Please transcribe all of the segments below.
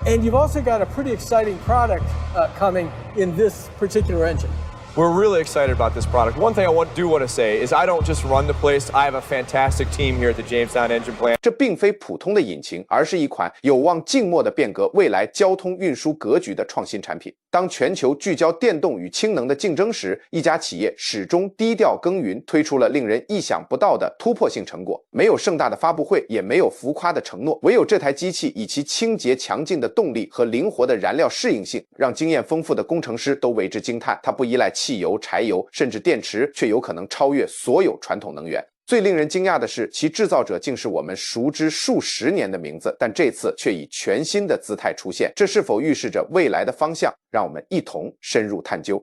And you've also got a pretty exciting product coming in this particular engine. We're really excited about this product. One thing I want to say is I don't just run the place. I have a fantastic team here at the Jamestown Engine Plant. 这并非普通的引擎，而是一款有望静默地变革未来交通运输格局的创新产品。当全球聚焦电动与氢能的竞争时，一家企业始终低调耕耘，推出了令人意想不到的突破性成果。没有盛大的发布会，也没有浮夸的承诺，唯有这台机器以其清洁强劲的动力和灵活的燃料适应性，让经验丰富的工程师都为之惊叹。它不依赖汽油、柴油，甚至电池，却有可能超越所有传统能源。最令人惊讶的是，其制造者竟是我们熟知数十年的名字，但这次却以全新的姿态出现。这是否预示着未来的方向？让我们一同深入探究。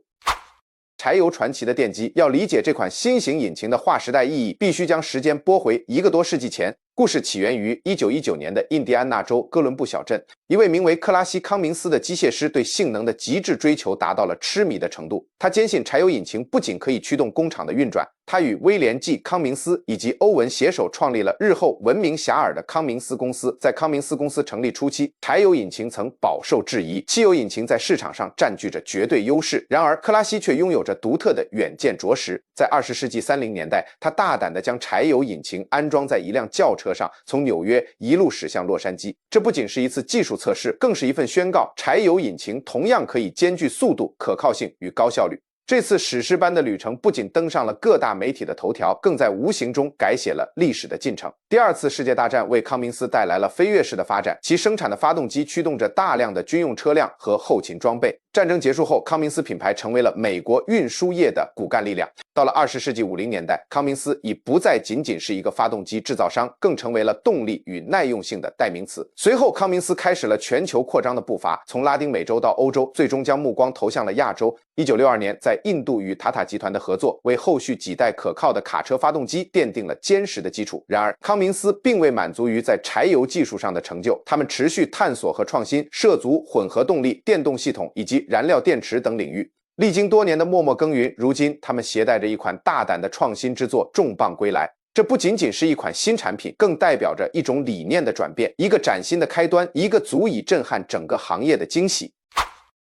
柴油传奇的电机，要理解这款新型引擎的划时代意义，必须将时间拨回1个多世纪前。故事起源于1919年的印第安纳州哥伦布小镇，一位名为克拉西·康明斯的机械师对性能的极致追求达到了痴迷的程度。他坚信柴油引擎不仅可以驱动工厂的运转，他与威廉 ·G. 康明斯以及欧文携手创立了日后闻名遐迩的康明斯公司。在康明斯公司成立初期，柴油引擎曾饱受质疑，汽油引擎在市场上占据着绝对优势。然而，克拉西却拥有着独特的远见卓识。在20世纪30年代，他大胆地将柴油引擎安装在一辆轿车上，从纽约一路驶向洛杉矶。这不仅是一次技术测试，更是一份宣告：柴油引擎同样可以兼具速度、可靠性与高效率。这次史诗般的旅程不仅登上了各大媒体的头条，更在无形中改写了历史的进程。第二次世界大战为康明斯带来了飞跃式的发展，其生产的发动机驱动着大量的军用车辆和后勤装备。战争结束后，康明斯品牌成为了美国运输业的骨干力量。到了20世纪50年代，康明斯已不再仅仅是一个发动机制造商，更成为了动力与耐用性的代名词。随后，康明斯开始了全球扩张的步伐，从拉丁美洲到欧洲，最终将目光投向了亚洲。1962年，在印度与塔塔集团的合作，为后续几代可靠的卡车发动机奠定了坚实的基础。然而，康明斯并未满足于在柴油技术上的成就，他们持续探索和创新，涉足混合动力、电动系统以及燃料电池等领域。历经多年的默默耕耘，如今他们携带着一款大胆的创新之作重磅归来。这不仅仅是一款新产品，更代表着一种理念的转变，一个崭新的开端，一个足以震撼整个行业的惊喜。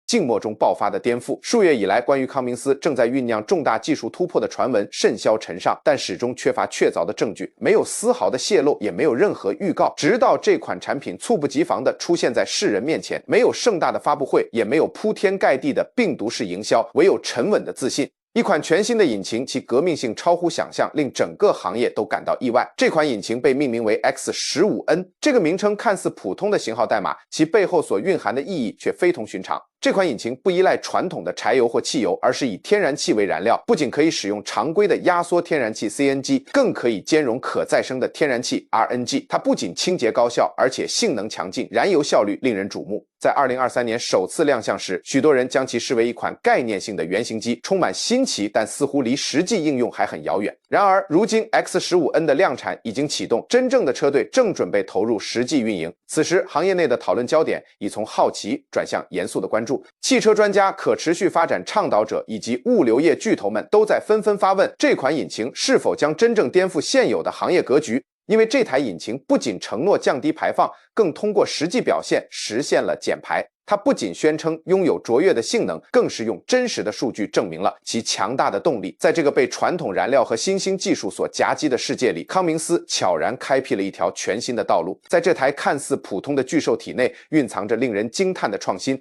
静默中爆发的颠覆。数月以来，关于康明斯正在酝酿重大技术突破的传闻甚嚣尘上，但始终缺乏确凿的证据，没有丝毫的泄露，也没有任何预告。直到这款产品猝不及防地出现在世人面前，没有盛大的发布会，也没有铺天盖地的病毒式营销，唯有沉稳的自信。一款全新的引擎，其革命性超乎想象，令整个行业都感到意外。这款引擎被命名为 X15N， 这个名称看似普通的型号代码，其背后所蕴含的意义却非同寻常。这款引擎不依赖传统的柴油或汽油，而是以天然气为燃料，不仅可以使用常规的压缩天然气 CNG， 更可以兼容可再生的天然气 RNG。它不仅清洁高效，而且性能强劲，燃油效率令人瞩目。在2023年首次亮相时，许多人将其视为一款概念性的原型机，充满新奇，但似乎离实际应用还很遥远。然而，如今 X15N 的量产已经启动，真正的车队正准备投入实际运营。此时，行业内的讨论焦点已从好奇转向严肃的关注。汽车专家、可持续发展倡导者以及物流业巨头们都在纷纷发问：这款引擎是否将真正颠覆现有的行业格局？因为这台引擎不仅承诺降低排放，更通过实际表现实现了减排。它不仅宣称拥有卓越的性能，更是用真实的数据证明了其强大的动力。在这个被传统燃料和新兴技术所夹击的世界里，康明斯悄然开辟了一条全新的道路。在这台看似普通的巨兽体内，蕴藏着令人惊叹的创新。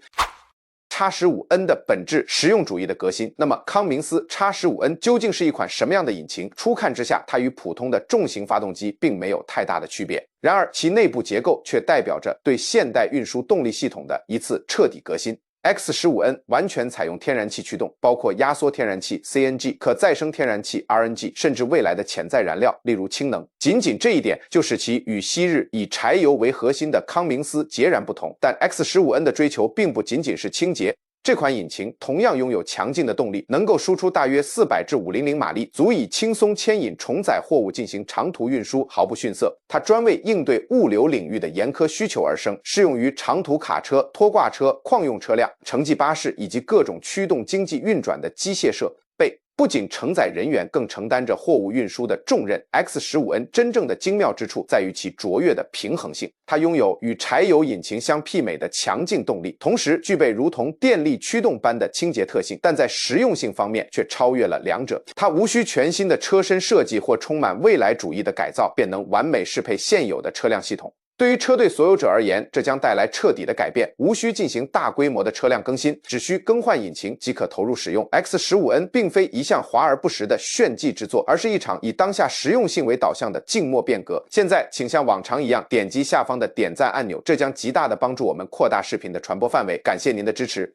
X15N 的本质，实用主义的革新。那么，康明斯 X15N 究竟是一款什么样的引擎？初看之下，它与普通的重型发动机并没有太大的区别。然而，其内部结构却代表着对现代运输动力系统的一次彻底革新。X15N 完全采用天然气驱动，包括压缩天然气 CNG、可再生天然气 RNG， 甚至未来的潜在燃料，例如氢能。仅仅这一点就使其与昔日以柴油为核心的康明斯截然不同。但 X15N 的追求并不仅仅是清洁。这款引擎同样拥有强劲的动力，能够输出大约400至500马力，足以轻松牵引重载货物进行长途运输，毫不逊色。它专为应对物流领域的严苛需求而生，适用于长途卡车、拖挂车、矿用车辆、城际巴士以及各种驱动经济运转的机械设备。不仅承载人员，更承担着货物运输的重任。X15N 真正的精妙之处在于其卓越的平衡性，它拥有与柴油引擎相媲美的强劲动力，同时具备如同电力驱动般的清洁特性，但在实用性方面却超越了两者。它无需全新的车身设计或充满未来主义的改造，便能完美适配现有的车辆系统。对于车队所有者而言，这将带来彻底的改变，无需进行大规模的车辆更新，只需更换引擎即可投入使用。X15N 并非一项华而不实的炫技之作，而是一场以当下实用性为导向的静默变革。现在请像往常一样点击下方的点赞按钮，这将极大的帮助我们扩大视频的传播范围，感谢您的支持。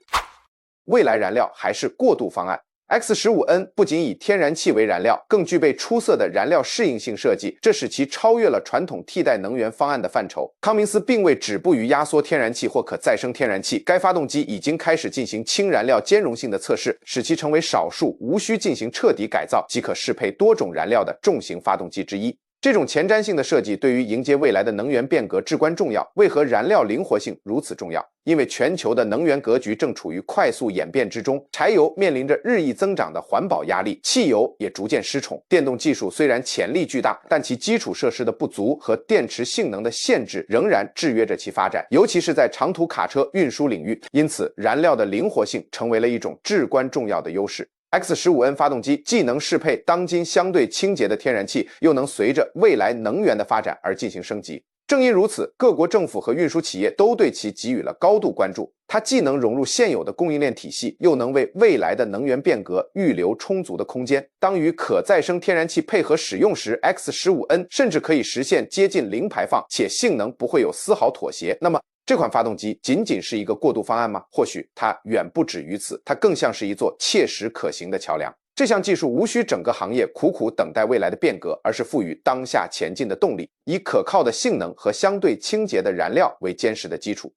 未来燃料还是过渡方案。X15N 不仅以天然气为燃料，更具备出色的燃料适应性设计，这使其超越了传统替代能源方案的范畴。康明斯并未止步于压缩天然气或可再生天然气，该发动机已经开始进行氢燃料兼容性的测试，使其成为少数无需进行彻底改造即可适配多种燃料的重型发动机之一。这种前瞻性的设计对于迎接未来的能源变革至关重要。为何燃料灵活性如此重要？因为全球的能源格局正处于快速演变之中，柴油面临着日益增长的环保压力，汽油也逐渐失宠。电动技术虽然潜力巨大，但其基础设施的不足和电池性能的限制仍然制约着其发展，尤其是在长途卡车运输领域。因此，燃料的灵活性成为了一种至关重要的优势。X15N 发动机既能适配当今相对清洁的天然气，又能随着未来能源的发展而进行升级。正因如此，各国政府和运输企业都对其给予了高度关注。它既能融入现有的供应链体系，又能为未来的能源变革预留充足的空间。当与可再生天然气配合使用时， X15N 甚至可以实现接近零排放，且性能不会有丝毫妥协。那么这款发动机仅仅是一个过渡方案吗？或许它远不止于此，它更像是一座切实可行的桥梁。这项技术无需整个行业苦苦等待未来的变革，而是赋予当下前进的动力，以可靠的性能和相对清洁的燃料为坚实的基础。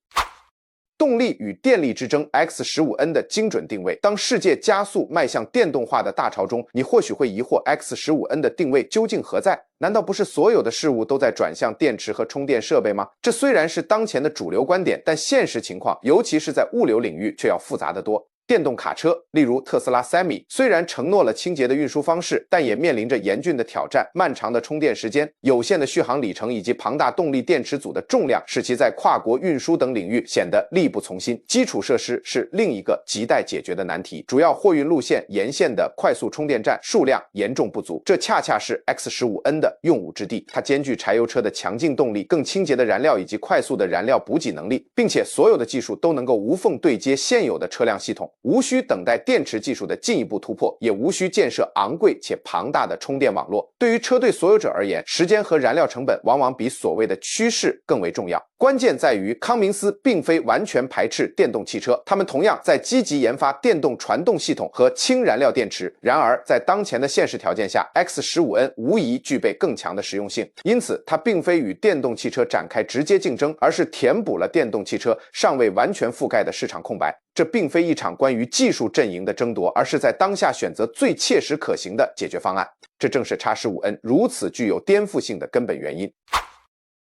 动力与电力之争 ，X15N 的精准定位。当世界加速迈向电动化的大潮中，你或许会疑惑 X15N 的定位究竟何在？难道不是所有的事物都在转向电池和充电设备吗？这虽然是当前的主流观点，但现实情况，尤其是在物流领域，却要复杂得多。电动卡车，例如特斯拉 Semi， 虽然承诺了清洁的运输方式，但也面临着严峻的挑战。漫长的充电时间、有限的续航里程以及庞大动力电池组的重量，使其在跨国运输等领域显得力不从心。基础设施是另一个亟待解决的难题，主要货运路线沿线的快速充电站数量严重不足，这恰恰是 X15N 的用武之地。它兼具柴油车的强劲动力、更清洁的燃料以及快速的燃料补给能力，并且所有的技术都能够无缝对接现有的车辆系统。无需等待电池技术的进一步突破，也无需建设昂贵且庞大的充电网络。对于车队所有者而言，时间和燃料成本往往比所谓的趋势更为重要。关键在于康明斯并非完全排斥电动汽车，他们同样在积极研发电动传动系统和氢燃料电池。然而在当前的现实条件下， X15N 无疑具备更强的实用性，因此它并非与电动汽车展开直接竞争，而是填补了电动汽车尚未完全覆盖的市场空白。这并非一场关于技术阵营的争夺，而是在当下选择最切实可行的解决方案。这正是 X15N 如此具有颠覆性的根本原因。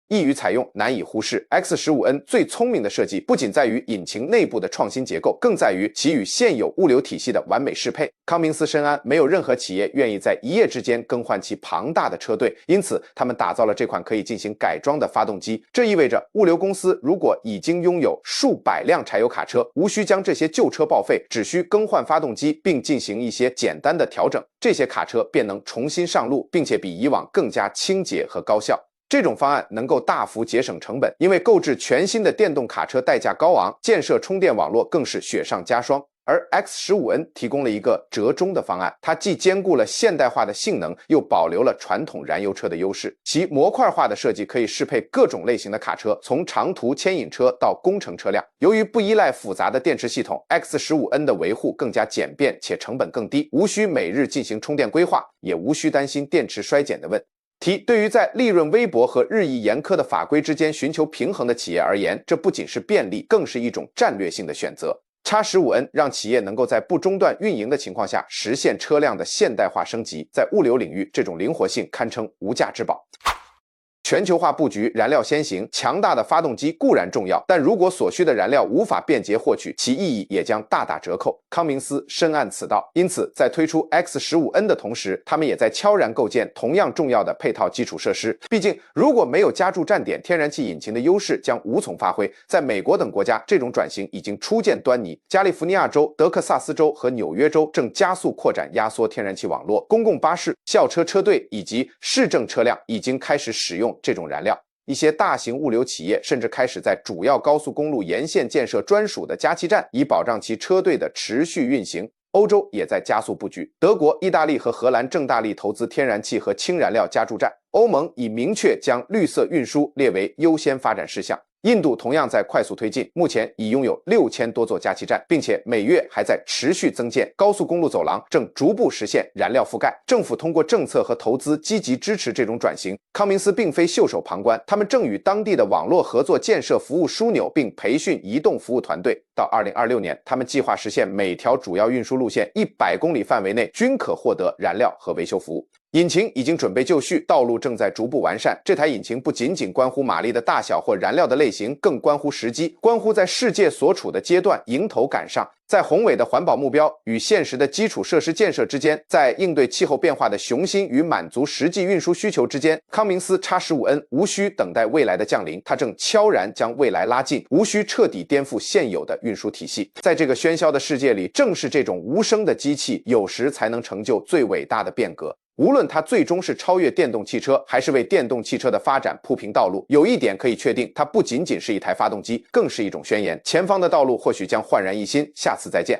易于采用，难以忽视。X15N 最聪明的设计不仅在于引擎内部的创新结构，更在于其与现有物流体系的完美适配。康明斯深谙，没有任何企业愿意在一夜之间更换其庞大的车队，因此他们打造了这款可以进行改装的发动机。这意味着物流公司如果已经拥有数百辆柴油卡车，无需将这些旧车报废，只需更换发动机并进行一些简单的调整，这些卡车便能重新上路，并且比以往更加清洁和高效。这种方案能够大幅节省成本，因为购置全新的电动卡车代价高昂，建设充电网络更是雪上加霜。而 X15N 提供了一个折中的方案，它既兼顾了现代化的性能，又保留了传统燃油车的优势。其模块化的设计可以适配各种类型的卡车，从长途牵引车到工程车辆。由于不依赖复杂的电池系统， X15N 的维护更加简便且成本更低，无需每日进行充电规划，也无需担心电池衰减的问题。对于在利润微薄和日益严苛的法规之间寻求平衡的企业而言，这不仅是便利，更是一种战略性的选择。X15N 让企业能够在不中断运营的情况下实现车辆的现代化升级，在物流领域，这种灵活性堪称无价之宝。全球化布局，燃料先行，强大的发动机固然重要，但如果所需的燃料无法便捷获取，其意义也将大打折扣。康明斯深谙此道，因此在推出 X15N 的同时，他们也在悄然构建同样重要的配套基础设施。毕竟，如果没有加注站点，天然气引擎的优势将无从发挥。在美国等国家，这种转型已经初见端倪。加利福尼亚州、德克萨斯州和纽约州正加速扩展压缩天然气网络，公共巴士、校车车队以及市政车辆已经开始使用这种燃料。一些大型物流企业甚至开始在主要高速公路沿线建设专属的加气站，以保障其车队的持续运行。欧洲也在加速布局，德国、意大利和荷兰正大力投资天然气和氢燃料加注站。欧盟已明确将绿色运输列为优先发展事项。印度同样在快速推进，目前已拥有6000多座加气站，并且每月还在持续增建。高速公路走廊正逐步实现燃料覆盖。政府通过政策和投资积极支持这种转型。康明斯并非袖手旁观，他们正与当地的网络合作建设服务枢纽，并培训移动服务团队。到2026年，他们计划实现每条主要运输路线100公里范围内均可获得燃料和维修服务。引擎已经准备就绪，道路正在逐步完善。这台引擎不仅仅关乎马力的大小或燃料的类型，更关乎时机，关乎在世界所处的阶段迎头赶上。在宏伟的环保目标与现实的基础设施建设之间，在应对气候变化的雄心与满足实际运输需求之间，康明斯 X15N 无需等待未来的降临，它正悄然将未来拉近，无需彻底颠覆现有的运输体系。在这个喧嚣的世界里，正是这种无声的机器，有时才能成就最伟大的变革。无论它最终是超越电动汽车，还是为电动汽车的发展铺平道路，有一点可以确定，它不仅仅是一台发动机，更是一种宣言。前方的道路或许将焕然一新，下次再见。